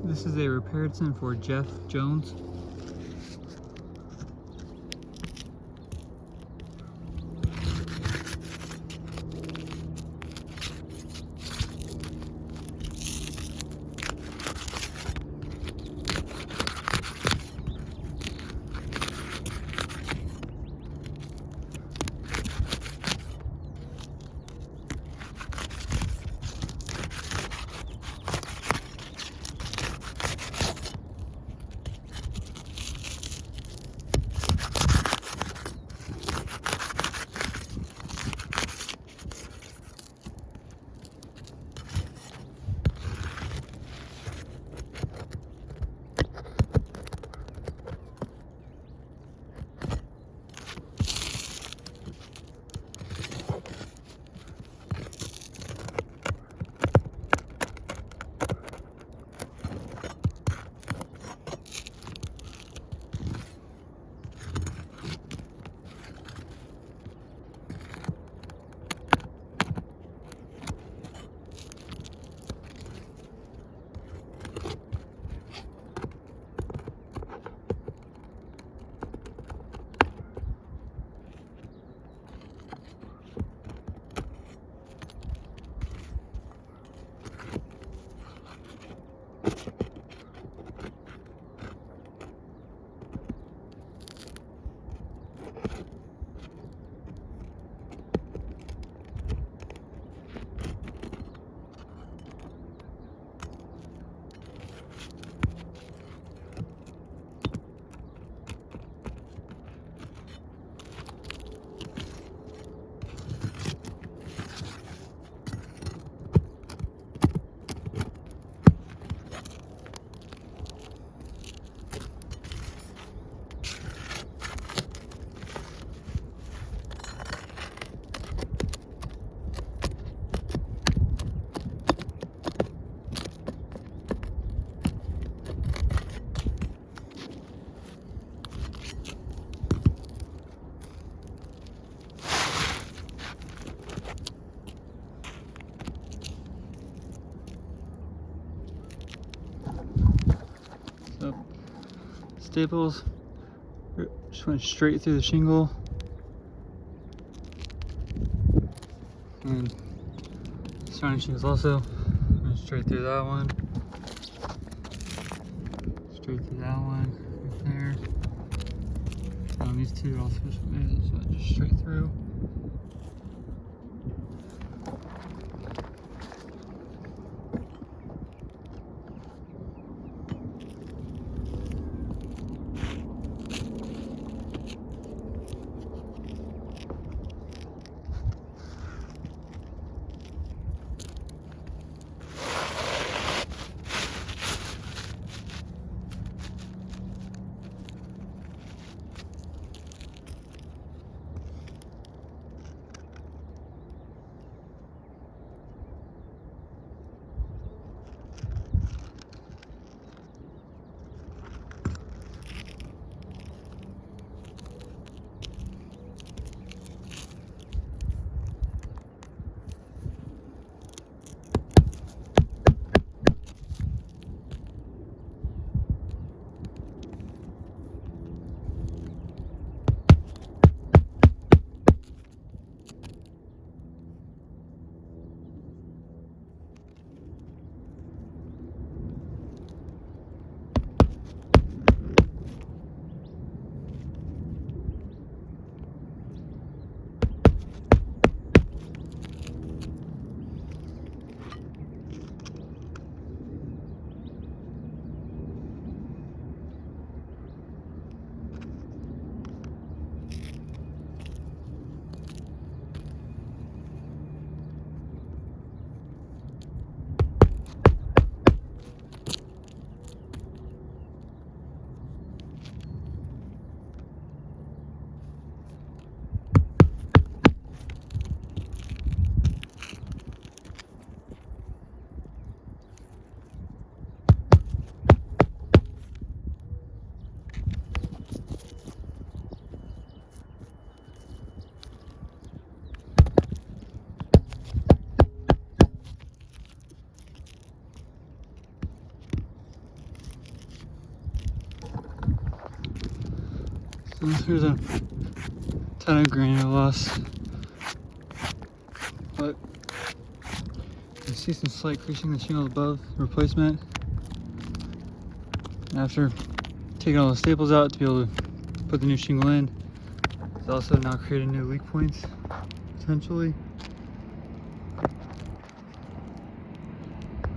This is a repairison for Jeff Jones. So staples just went straight through the shingle, and surrounding shingles also went straight through that one, straight through that one, right there. These two are also just went just straight through. So there's a ton of granule loss, but you see some slight creasing in the shingles above the replacement. After taking all the staples out to be able to put the new shingle in, it's also now created new leak points potentially.